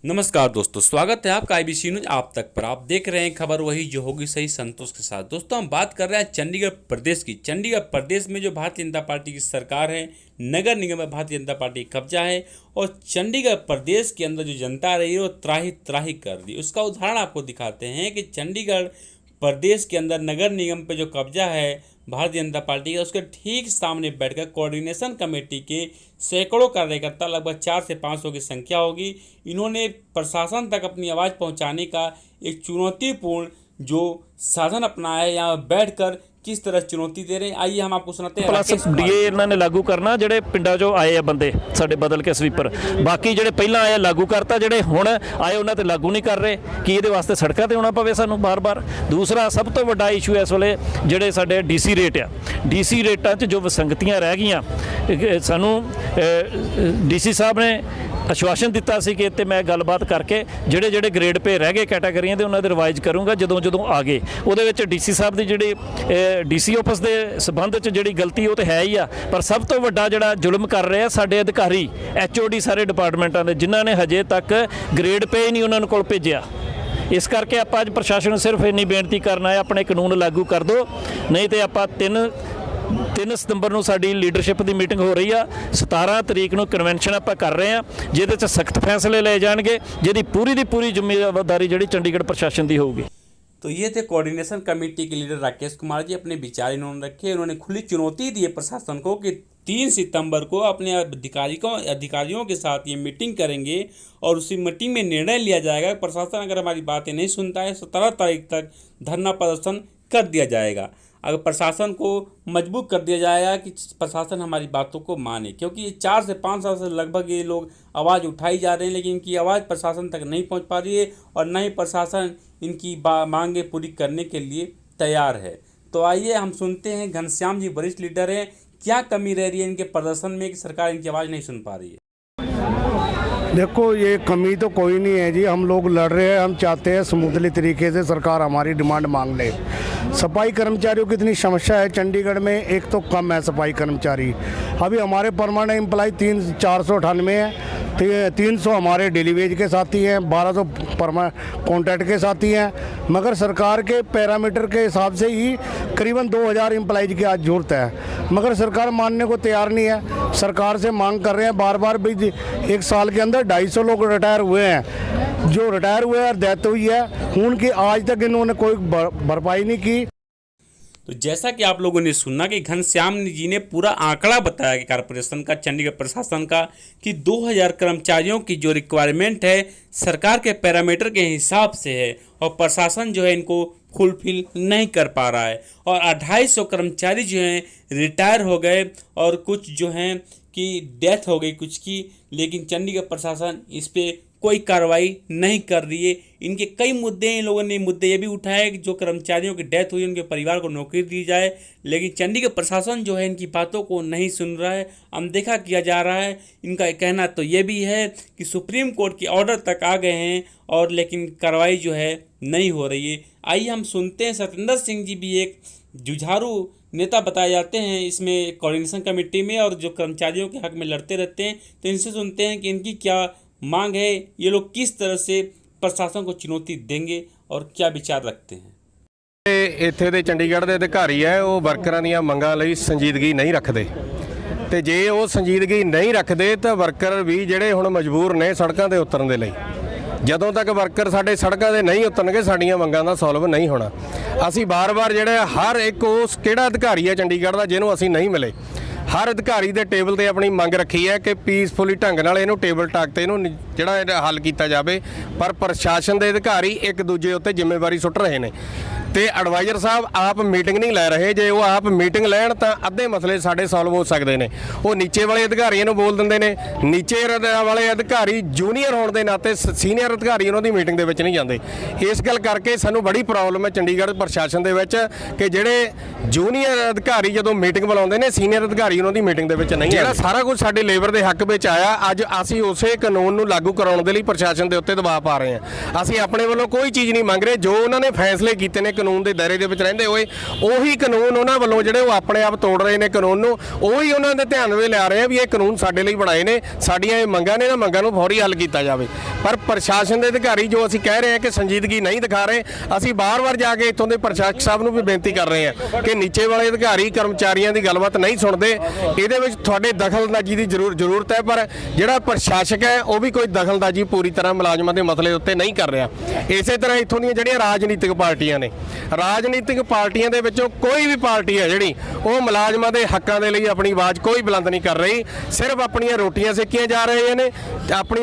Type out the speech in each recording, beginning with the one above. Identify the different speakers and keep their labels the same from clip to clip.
Speaker 1: नमस्कार दोस्तों, स्वागत है आपका आईबीसी न्यूज आप तक पर। आप देख रहे हैं खबर वही जो होगी सही संतोष के साथ। दोस्तों हम बात कर रहे हैं चंडीगढ़ प्रदेश की। चंडीगढ़ प्रदेश में जो भारतीय जनता पार्टी की सरकार है, नगर निगम में भारतीय जनता पार्टी का कब्जा है और चंडीगढ़ प्रदेश के अंदर जो जनता रही है वो त्राही त्राही कर दी। उसका उदाहरण आपको दिखाते हैं कि चंडीगढ़ प्रदेश के अंदर नगर निगम पे जो कब्जा है भारतीय जनता पार्टी का, उसके ठीक सामने बैठकर कोऑर्डिनेशन कमेटी के सैकड़ों कार्यकर्ता, लगभग 400 से 500 की संख्या होगी, इन्होंने प्रशासन तक अपनी आवाज़ पहुंचाने का एक चुनौतीपूर्ण जो साधन अपनाया है। यहाँ बैठकर किस तरह चुनौती दे रहे हैं, आइए हम आपको सुनाते हैं।
Speaker 2: प्लस डीए इन्होंने लागू करना, ਜਿਹੜੇ ਪਿੰਡਾਂ 'ਚੋਂ ਆਏ ਆ ਬੰਦੇ ਸਾਡੇ ਬਦਲ ਕੇ ਸਵੀਪਰ, ਬਾਕੀ ਜਿਹੜੇ ਪਹਿਲਾਂ ਆਏ ਲਾਗੂ ਕਰਤਾ, ਜਿਹੜੇ ਹੁਣ ਆਏ ਉਹਨਾਂ ਤੇ ਲਾਗੂ ਨਹੀਂ ਕਰ ਰਹੇ। ਕੀ ਇਹਦੇ ਵਾਸਤੇ ਸੜਕਾਂ ਤੇ ਆਉਣਾ ਪਵੇ ਸਾਨੂੰ ਬਾਰ-ਬਾਰ? ਦੂਸਰਾ ਸਭ ਤੋਂ ਵੱਡਾ ਇਸ਼ੂ ਇਸ ਵੇਲੇ ਜਿਹੜੇ ਸਾਡੇ ਡੀਸੀ ਰੇਟ ਆ, ਡੀਸੀ ਰੇਟਾਂ 'ਚ ਜੋ ਵਿਸੰਗਤੀਆਂ ਰਹਿ ਗਈਆਂ, ਸਾਨੂੰ ਡੀਸੀ ਸਾਹਿਬ ਨੇ आश्वासन दिता सी कि इत्ते मैं गलबात करके ਜਿਹੜੇ ਜਿਹੜੇ ਗ੍ਰੇਡ पे रह गए कैटागरियां ਦੇ ਉਹਨਾਂ ਦੇ ਰਿਵਾਈਜ਼ ਕਰੂੰਗਾ ਜਦੋਂ ਆ ਗਏ। ਉਹਦੇ ਵਿੱਚ ਡੀਸੀ ਸਾਹਿਬ ਦੀ ਜਿਹੜੀ ਡੀਸੀ ਆਫਿਸ ਦੇ ਸਬੰਧ 'ਚ ਜਿਹੜੀ ਗਲਤੀ ਉਹ ਤੇ ਹੈ ਹੀ ਆ, ਪਰ ਸਭ ਤੋਂ ਵੱਡਾ ਜਿਹੜਾ ਜ਼ੁਲਮ ਕਰ ਰਹੇ ਆ ਸਾਡੇ ਅਧਿਕਾਰੀ ਐਚਓਡੀ ਸਾਰੇ ਡਿਪਾਰਟਮੈਂਟਾਂ ਦੇ, ਜਿਨ੍ਹਾਂ ਨੇ ਹਜੇ ਤੱਕ ਗ੍ਰੇਡ पे ਹੀ ਨਹੀਂ ਉਹਨਾਂ ਨੂੰ ਕੋਲ ਭੇਜਿਆ। ਇਸ ਕਰਕੇ ਆਪਾਂ ਅੱਜ ਪ੍ਰਸ਼ਾਸਨ ਨੂੰ ਸਿਰਫ ਇੰਨੀ ਬੇਨਤੀ ਕਰਨਾ ਹੈ, ਆਪਣੇ ਕਾਨੂੰਨ ਲਾਗੂ ਕਰ ਦਿਓ, ਨਹੀਂ ਤੇ ਆਪਾਂ 3 ਸਤੰਬਰ ਨੂੰ ਸਾਡੀ ਲੀਡਰਸ਼ਿਪ ਦੀ ਮੀਟਿੰਗ ਹੋ ਰਹੀ ਆ, 17 ਤਰੀਕ ਨੂੰ ਕਨਵੈਨਸ਼ਨ ਆਪਾਂ ਕਰ ਰਹੇ ਆ, ਜਿਹਦੇ 'ਚ ਸਖਤ ਫੈਸਲੇ ਲਏ ਜਾਣਗੇ, ਜਿਹਦੀ ਪੂਰੀ ਦੀ ਪੂਰੀ ਜ਼ਿੰਮੇਵਾਰੀ ਜਿਹੜੀ ਚੰਡੀਗढ़ प्रशासन की होगी।
Speaker 1: तो ये थे कोऑर्डिनेशन कमेटी के लीडर राकेश कुमार जी। अपने विचार इन्होंने रखे, उन्होंने खुली चुनौती दी है प्रशासन को कि 3 सितंबर को अपने अधिकारियों के साथ ये मीटिंग करेंगे और उसी मीटिंग में निर्णय लिया जाएगा। प्रशासन अगर हमारी बातें नहीं सुनता है 17 तारीख तक धरना प्रदर्शन कर दिया जाएगा। अगर प्रशासन को मजबूर कर दिया जाएगा कि प्रशासन हमारी बातों को माने, क्योंकि ये 4 से 5 साल से लगभग ये लोग आवाज़ उठाई जा रहे हैं, लेकिन इनकी आवाज़ प्रशासन तक नहीं पहुंच पा रही है और न ही प्रशासन इनकी मांगें पूरी करने के लिए तैयार है। तो आइए हम सुनते हैं घनश्याम जी वरिष्ठ लीडर हैं, क्या कमी रह रही है इनके प्रदर्शन में कि सरकार इनकी आवाज़ नहीं सुन पा रही है।
Speaker 3: देखो, ये कमी तो कोई नहीं है जी, हम लोग लड़ रहे हैं। हम चाहते हैं स्मूथली तरीके से सरकार हमारी डिमांड मांग ले। सफाई कर्मचारियों की इतनी समस्या है चंडीगढ़ में, एक तो कम है सफाई कर्मचारी। अभी हमारे परमानेंट एम्प्लॉय 498 है, 300 हमारे डेली वेज के साथी हैं, 1200 कॉन्ट्रैक्ट के साथी हैं, मगर सरकार के पैरामीटर के हिसाब से ही करीबन 2000 एम्प्लॉयज़ की आज जरूरत है, मगर सरकार मानने को तैयार नहीं है। सरकार से मांग कर रहे हैं बार बार भी, 1 साल के अंदर 250 लोग रिटायर हुए हैं, जो रिटायर हुए और डेथ हुई है उनकी आज तक इन्होंने कोई भरपाई नहीं की।
Speaker 1: तो जैसा कि आप लोगों ने सुना कि घनश्याम जी ने पूरा आंकड़ा बताया कि कारपोरेशन का, चंडीगढ़ प्रशासन का, कि 2000 कर्मचारियों की जो रिक्वायरमेंट है सरकार के पैरामीटर के हिसाब से है और प्रशासन जो है इनको फुलफिल नहीं कर पा रहा है और 250 कर्मचारी जो हैं रिटायर हो गए और कुछ जो हैं कि डेथ हो गई कुछ की, लेकिन चंडीगढ़ प्रशासन इस पर कोई कार्रवाई नहीं कर रही है। इनके कई मुद्दे हैं, इन लोगों ने मुद्दे ये भी उठाए कि जो कर्मचारियों की डेथ हुई उनके परिवार को नौकरी दी जाए, लेकिन चंडीगढ़ प्रशासन जो है इनकी बातों को नहीं सुन रहा है, अनदेखा किया जा रहा है। इनका कहना तो ये भी है कि सुप्रीम कोर्ट के ऑर्डर तक आ गए हैं और लेकिन कार्रवाई जो है नहीं हो रही है। आइए हम सुनते हैं, सत्येंद्र सिंह जी भी एक जुझारू नेता बताए जाते हैं इसमें कोऑर्डिनेशन कमेटी में और जो कर्मचारियों के हक में लड़ते रहते हैं, तो इनसे सुनते हैं कि इनकी क्या मांग है, ये लोग किस तरह से प्रशासन को चुनौती देंगे और क्या विचार रखते हैं।
Speaker 4: ਇੱਥੇ ਦੇ ਚੰਡੀਗੜ੍ਹ ਦੇ ਅਧਿਕਾਰੀ ਹੈ ਉਹ ਵਰਕਰਾਂ ਦੀਆਂ ਮੰਗਾਂ ਲਈ ਸੰਜੀਦਗੀ ਨਹੀਂ ਰੱਖਦੇ, ਤੇ ਜੇ ਉਹ ਸੰਜੀਦਗੀ ਨਹੀਂ ਰੱਖਦੇ ਤਾਂ ਵਰਕਰ ਵੀ ਜਿਹੜੇ ਹੁਣ ਮਜਬੂਰ ਨੇ ਸੜਕਾਂ ਤੇ ਉਤਰਨ ਦੇ ਲਈ। ਜਦੋਂ ਤੱਕ ਵਰਕਰ ਸਾਡੇ ਸੜਕਾਂ ਤੇ ਨਹੀਂ ਉਤਰਨਗੇ ਸਾਡੀਆਂ ਮੰਗਾਂ ਦਾ ਸੋਲਵ ਨਹੀਂ ਹੋਣਾ। ਅਸੀਂ ਬਾਰ-ਬਾਰ ਜਿਹੜੇ ਹਰ ਇੱਕ ਉਸ ਕਿਹੜਾ ਅਧਿਕਾਰੀ ਹੈ ਚੰਡੀਗੜ੍ਹ ਦਾ ਜਿਹਨੂੰ ਅਸੀਂ ਨਹੀਂ ਮਿਲੇ, ਹਰ ਅਧਿਕਾਰੀ ਦੇ ਟੇਬਲ ਤੇ ਆਪਣੀ ਮੰਗ ਰੱਖੀ ਹੈ ਕਿ ਪੀਸਫੁਲੀ ਢੰਗ ਨਾਲ ਇਹਨੂੰ ਟੇਬਲ ਟਾਕ ਤੇ ਇਹਨੂੰ ਜਿਹੜਾ ਹੱਲ ਕੀਤਾ ਜਾਵੇ, ਪਰ ਪ੍ਰਸ਼ਾਸਨ ਦੇ ਅਧਿਕਾਰੀ ਇੱਕ ਦੂਜੇ ਉੱਤੇ ਜ਼ਿੰਮੇਵਾਰੀ ਸੁੱਟ ਰਹੇ ਨੇ ਤੇ ਐਡਵਾਈਜ਼ਰ ਸਾਹਿਬ ਆਪ ਮੀਟਿੰਗ ਨਹੀਂ ਲੈ ਰਹੇ। ਜੇ ਉਹ ਆਪ ਮੀਟਿੰਗ ਲੈਣ ਤਾਂ ਅੱਧੇ ਮਸਲੇ ਸਾਡੇ ਸੋਲਵ ਹੋ ਸਕਦੇ ਨੇ। ਉਹ ਨੀਚੇ ਵਾਲੇ ਅਧਿਕਾਰੀਆਂ ਨੂੰ ਬੋਲ ਦਿੰਦੇ ਨੇ, ਨੀਚੇ ਵਾਲੇ ਅਧਿਕਾਰੀ ਜੂਨੀਅਰ ਹੋਣ ਦੇ ਨਾਤੇ ਸੀਨੀਅਰ ਅਧਿਕਾਰੀ ਉਹਨਾਂ ਦੀ ਮੀਟਿੰਗ ਦੇ ਵਿੱਚ ਨਹੀਂ ਜਾਂਦੇ। ਇਸ ਗੱਲ ਕਰਕੇ ਸਾਨੂੰ ਬੜੀ ਪ੍ਰੋਬਲਮ ਹੈ ਚੰਡੀਗੜ੍ਹ ਪ੍ਰਸ਼ਾਸਨ ਦੇ ਵਿੱਚ ਕਿ ਜਿਹੜੇ ਜੂਨੀਅਰ ਅਧਿਕਾਰੀ ਜਦੋਂ ਮੀਟਿੰਗ ਬੁਲਾਉਂਦੇ ਨੇ ਸੀਨੀਅਰ ਅਧਿਕਾਰੀ ਉਹਨਾਂ ਦੀ ਮੀਟਿੰਗ ਦੇ ਵਿੱਚ ਨਹੀਂ। ਜਿਹੜਾ ਸਾਰਾ ਕੁਝ ਸਾਡੇ ਲੇਬਰ ਦੇ ਹੱਕ ਵਿੱਚ ਆਇਆ, ਅੱਜ ਅਸੀਂ ਉਸੇ ਕਾਨੂੰਨ ਨੂੰ ਲਾਗੂ ਕਰਾਉਣ ਦੇ ਲਈ ਪ੍ਰਸ਼ਾਸਨ ਦੇ ਉੱਤੇ ਦਬਾਅ ਪਾ ਰਹੇ ਹਾਂ। ਅਸੀਂ ਆਪਣੇ ਵੱਲੋਂ ਕੋਈ ਚੀਜ਼ ਨਹੀਂ ਮੰਗ ਰਹੇ, ਜੋ ਉਹਨਾਂ ਨੇ ਫੈਸਲੇ ਕੀਤੇ ਨੇ ਕਾਨੂੰਨ ਦੇ ਦਾਇਰੇ ਦੇ ਵਿੱਚ ਰਹਿੰਦੇ ਹੋਏ ਉਹੀ ਕਾਨੂੰਨ ਉਹਨਾਂ ਵੱਲੋਂ ਜਿਹੜੇ ਉਹ ਆਪਣੇ ਆਪ ਤੋੜ ਰਹੇ ਨੇ ਕਾਨੂੰਨ ਨੂੰ, ਉਹੀ ਉਹਨਾਂ ਦੇ ਧਿਆਨ ਵਿੱਚ ਲਿਆ ਰਹੇ ਆ ਵੀ ਇਹ ਕਾਨੂੰਨ ਸਾਡੇ ਲਈ ਬਣਾਏ ਨੇ, ਸਾਡੀਆਂ ਇਹ ਮੰਗਾਂ ਨੇ, ਇਹਨਾਂ ਮੰਗਾਂ ਨੂੰ ਫੌਰੀ ਹੱਲ ਕੀਤਾ ਜਾਵੇ। ਪਰ ਪ੍ਰਸ਼ਾਸਨ ਦੇ ਅਧਿਕਾਰੀ ਜੋ ਅਸੀਂ ਕਹਿ ਰਹੇ ਹਾਂ ਕਿ ਸੰਜੀਦਗੀ ਨਹੀਂ ਦਿਖਾ ਰਹੇ, ਅਸੀਂ ਵਾਰ-ਵਾਰ ਜਾ ਕੇ ਇੱਥੋਂ ਦੇ ਪ੍ਰਸ਼ਾਸਕ ਸਾਹਿਬ ਨੂੰ ਵੀ ਬੇਨਤੀ ਕਰ ਰਹੇ ਹਾਂ ਕਿ ਨੀਚੇ ਵਾਲੇ ਅਧਿਕਾਰੀ ਕਰਮਚਾਰੀਆਂ ਦੀ ਗੱਲਬਾਤ ਨਹੀਂ ਸੁਣਦੇ, ਇਹਦੇ ਵਿੱਚ ਤੁਹਾਡੇ ਦਖਲਅੰਦਾਜ਼ੀ ਦੀ ਜ਼ਰੂਰਤ ਹੈ। ਪਰ ਜਿਹੜਾ ਪ੍ਰਸ਼ਾਸਕ ਹੈ ਉਹ ਵੀ ਕੋਈ ਦਖਲਅੰਦਾਜ਼ੀ ਪੂਰੀ ਤਰ੍ਹਾਂ ਮੁਲਾਜ਼ਮਾਂ ਦੇ ਮਸਲੇ ਉੱਤੇ ਨਹੀਂ ਕਰ ਰਿਹਾ। ਇਸੇ ਤਰ੍ਹਾਂ ਇੱਥੋਂ ਦੀਆਂ ਜਿਹੜੀਆਂ ਰਾਜਨੀਤਿਕ ਪਾਰਟੀਆਂ ਨੇ, ਰਾਜਨੀਤਿਕ ਪਾਰਟੀਆਂ ਦੇ ਵਿੱਚੋਂ ਕੋਈ ਵੀ ਪਾਰਟੀ ਹੈ ਜਿਹੜੀ ਉਹ ਮੁਲਾਜ਼ਮਾਂ ਦੇ ਹੱਕਾਂ ਦੇ ਲਈ ਆਪਣੀ ਆਵਾਜ਼ ਕੋਈ ਬੁਲੰਦ ਨਹੀਂ ਕਰ ਰਹੀ, ਸਿਰਫ ਆਪਣੀਆਂ ਰੋਟੀਆਂ ਸੇਕੀਆਂ ਜਾ ਰਹੇ ਨੇ,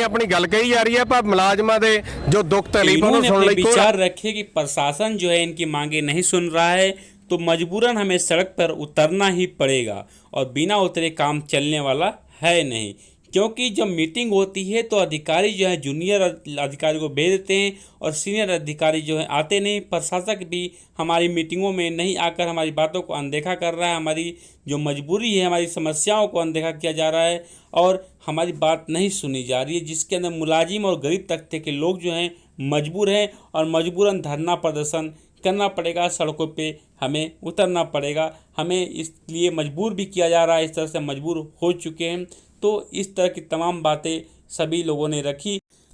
Speaker 4: ਆਪਣੀ ਗੱਲ ਕਹੀ जा रही है, पर मुलाजमा दे जो दुख तकलीफ
Speaker 1: विचार रखे कि प्रशासन जो है इनकी मांगे नहीं सुन रहा है तो मजबूरन हमें सड़क पर उतरना ही पड़ेगा और बिना उतरे काम चलने वाला है नहीं। क्योंकि जब मीटिंग होती है तो अधिकारी जो है जूनियर अधिकारी को भेज देते हैं और सीनियर अधिकारी जो है आते नहीं। प्रशासक भी हमारी मीटिंगों में नहीं आकर हमारी बातों को अनदेखा कर रहा है, हमारी जो मजबूरी है, हमारी समस्याओं को अनदेखा किया जा रहा है और हमारी बात नहीं सुनी जा रही है, जिसके अंदर मुलाजिम और गरीब तबके के लोग जो हैं मजबूर हैं और मजबूरन धरना प्रदर्शन करना पड़ेगा, सड़कों पे हमें उतरना पड़ेगा। हमें इसलिए मजबूर भी किया जा रहा है, इस तरह से मजबूर हो चुके हैं। तो इस तरह की तमाम बातें सभी लोगों ने रखी।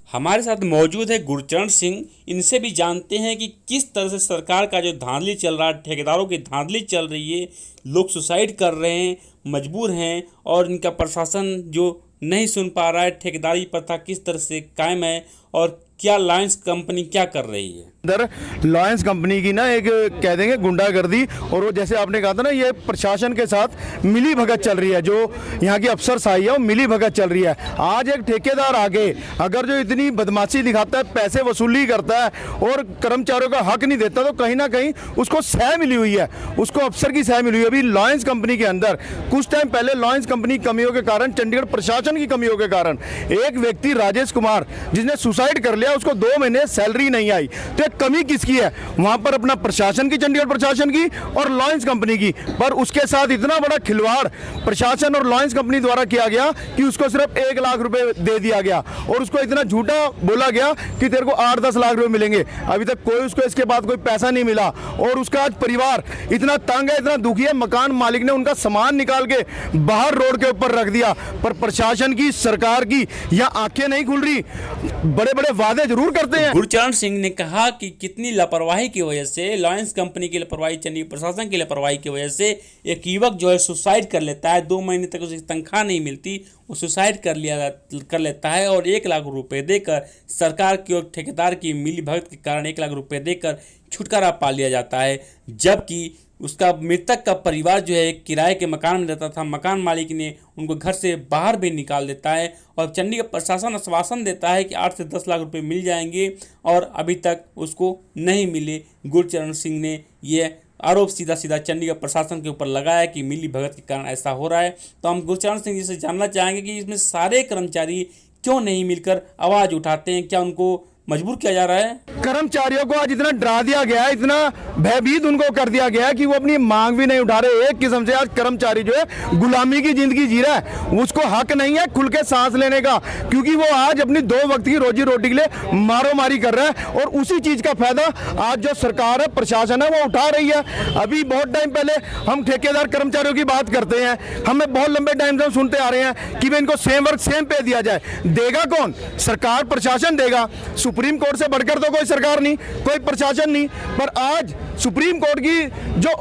Speaker 1: हमारे साथ मौजूद है गुरचरण सिंह, इनसे भी जानते हैं कि किस तरह से सरकार का जो धांधली चल रहा है, ठेकेदारों की धांधली चल रही है, लोग सुसाइड कर रहे हैं, मजबूर हैं और इनका प्रशासन जो नहीं सुन पा रहा है, ठेकेदारी प्रथा किस तरह से कायम है और क्या लॉयंस कंपनी क्या कर रही है।
Speaker 3: इधर लॉयंस कंपनी की ना एक कह देंगे गुंडागर्दी, और वो जैसे आपने कहा था ना, ये प्रशासन के साथ मिली भगत चल रही है, जो यहाँ की अफसरशाही है वो मिली भगत चल रही है। आज एक ठेकेदार आगे अगर जो इतनी बदमाशी दिखाता है, पैसे वसूली करता है और कर्मचारियों का हक नहीं देता, तो कहीं ना कहीं उसको सह मिली हुई है, उसको अफसर की सह मिली हुई है। अभी लॉयंस कंपनी के अंदर कुछ टाइम पहले लॉयंस कंपनी की कमियों के कारण, चंडीगढ़ प्रशासन की कमियों के कारण एक व्यक्ति राजेश कुमार जिसने सुसाइड कर लिया, उसको 2 महीने सैलरी नहीं आई। तो कमी किसकी है वहां पर? अपना प्रशासन की, चंडीगढ़ प्रशासन की और लॉयंस कंपनी की। पर उसके साथ इतना बड़ा खिलवाड़ प्रशासन और लॉयंस कंपनी द्वारा किया गया कि उसको सिर्फ 1 लाख रुपए दे दिया गया और उसको इतना झूठा बोला गया कि तेरे को 8-10 लाख रुपए मिलेंगे। अभी तक कोई उसको इसके बाद कोई पैसा नहीं मिला और उसका आज परिवार इतना तंग है, इतना दुखी है। मकान मालिक ने उनका सामान निकाल के बाहर रोड के ऊपर रख दिया। पर प्रशासन की, सरकार की यहाँ आंखें नहीं खुल रही, बड़े बड़े वादे जरूर करते हैं।
Speaker 1: गुरचरण सिंह ने कहा कि कितनी लापरवाही की वजह से, लॉयंस कंपनी की लापरवाही, चंडीगढ़ प्रशासन की लापरवाही की वजह से एक युवक जो है सुसाइड कर लेता है। 2 महीने तक उसे तनख्वाह नहीं मिलती, वो सुसाइड कर लेता है और 1 लाख रुपए देकर सरकार की और ठेकेदार की मिली भगत के कारण 1 लाख रुपए देकर छुटकारा पा लिया जाता है। जबकि उसका मृतक का परिवार जो है किराए के मकान में रहता था, मकान मालिक ने उनको घर से बाहर भी निकाल देता है और चंडीगढ़ प्रशासन आश्वासन देता है कि 8 से 10 लाख रुपए मिल जाएंगे और अभी तक उसको नहीं मिले। गुरचरण सिंह ने यह आरोप सीधा सीधा चंडीगढ़ प्रशासन के ऊपर लगाया कि मिली भगत के कारण ऐसा हो रहा है। तो हम गुरचरण सिंह जी से जानना चाहेंगे कि इसमें सारे कर्मचारी क्यों नहीं मिलकर आवाज़ उठाते हैं, क्या उनको मजबूर किया जा रहा है?
Speaker 3: कर्मचारियों को आज इतना डरा दिया गया है, इतना भयभीत उनको कर दिया गया है कि वो अपनी मांग भी नहीं उठा रहे। एक किस्म से आज कर्मचारी जो है गुलामी की जिंदगी जी रहा है, उसको हक नहीं है खुल के सांस लेने का, क्योंकि वो आज अपनी 2 वक्त की रोजी रोटी के लिए मारो मारी कर रहा है और उसी चीज का फायदा आज जो सरकार है, प्रशासन है, वो उठा रही है। अभी बहुत टाइम पहले हम ठेकेदार कर्मचारियों की बात करते हैं, हमें बहुत लंबे टाइम से हम सुनते आ रहे हैं कि भाई इनको सेम वर्क सेम पे दिया जाए। देगा कौन? सरकार, प्रशासन देगा। सुप्रीम कोर्ट से बढ़कर तो कोई सरकार नहीं, कोई प्रशासन नहीं। पर आज सुप्रीम कोर्ट की जो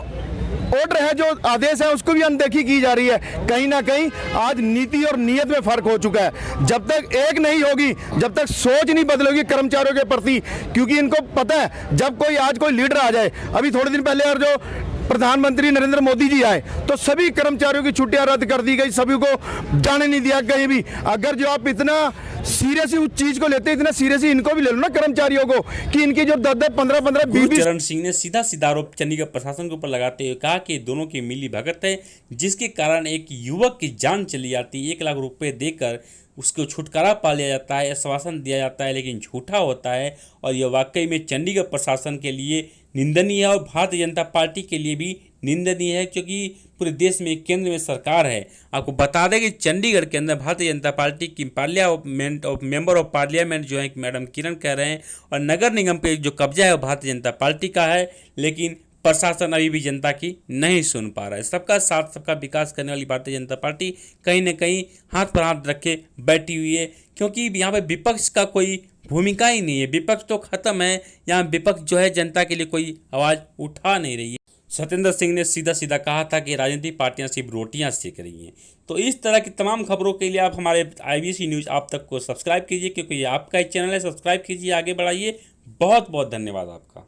Speaker 3: ऑर्डर है, जो आदेश है, उसको भी अनदेखी की जा रही है। कहीं ना कहीं आज नीति और नीयत में फर्क हो चुका है। जब तक एक नहीं होगी, जब तक सोच नहीं बदलेगी कर्मचारियों के प्रति, क्योंकि इनको पता है जब कोई आज कोई लीडर आ जाए, अभी थोड़े दिन पहले और जो प्रधानमंत्री नरेंद्र मोदी जी आए तो सभी कर्मचारियों की छुट्टियां रद्द कर दी गई, सभी को जाने नहीं दिया कहीं भी। अगर जो आप इतना सीरियसली उस चीज को लेते हैं, इतना सीरियसली इनको भी ले लो ना कर्मचारियों को, कि इनकी जो 10-10, 15-15, 20-20।
Speaker 1: गुरचरण सिंह ने सीधा सीधा आरोप चंडीगढ़ प्रशासन के ऊपर लगाते हुए कहा कि दोनों की मिली भगत है, जिसके कारण एक युवक की जान चली जाती है। 1 लाख रुपए देकर उसको छुटकारा पा लिया जाता है, आश्वासन दिया जाता है, लेकिन झूठा होता है। और यह वाकई में चंडीगढ़ प्रशासन के लिए निंदनीय है और भारतीय जनता पार्टी के लिए भी निंदनीय है, क्योंकि पूरे देश में केंद्र में सरकार है। आपको बता दें कि चंडीगढ़ के अंदर भारतीय जनता पार्टी की मेंबर ऑफ पार्लियामेंट जो है कि मैडम किरण कह रहे हैं, और नगर निगम पे जो कब्जा है वो भारतीय जनता पार्टी का है, लेकिन प्रशासन अभी भी जनता की नहीं सुन पा रहा है। सबका साथ सबका विकास करने वाली भारतीय जनता पार्टी कहीं ना कहीं हाथ पर हाथ रखे बैठी हुई है, क्योंकि यहाँ पे विपक्ष का कोई भूमिका ही नहीं है। विपक्ष तो खत्म है, यहाँ विपक्ष जो है जनता के लिए कोई आवाज़ उठा नहीं रही है। सत्येंद्र सिंह ने सीधा सीधा कहा था कि राजनीतिक पार्टियां सिर्फ रोटियां सेक रही हैं। तो इस तरह की तमाम खबरों के लिए आप हमारे IBC न्यूज़ आप तक को सब्सक्राइब कीजिए, क्योंकि ये आपका ही चैनल है। सब्सक्राइब कीजिए, आगे बढ़ाइए। बहुत बहुत धन्यवाद आपका।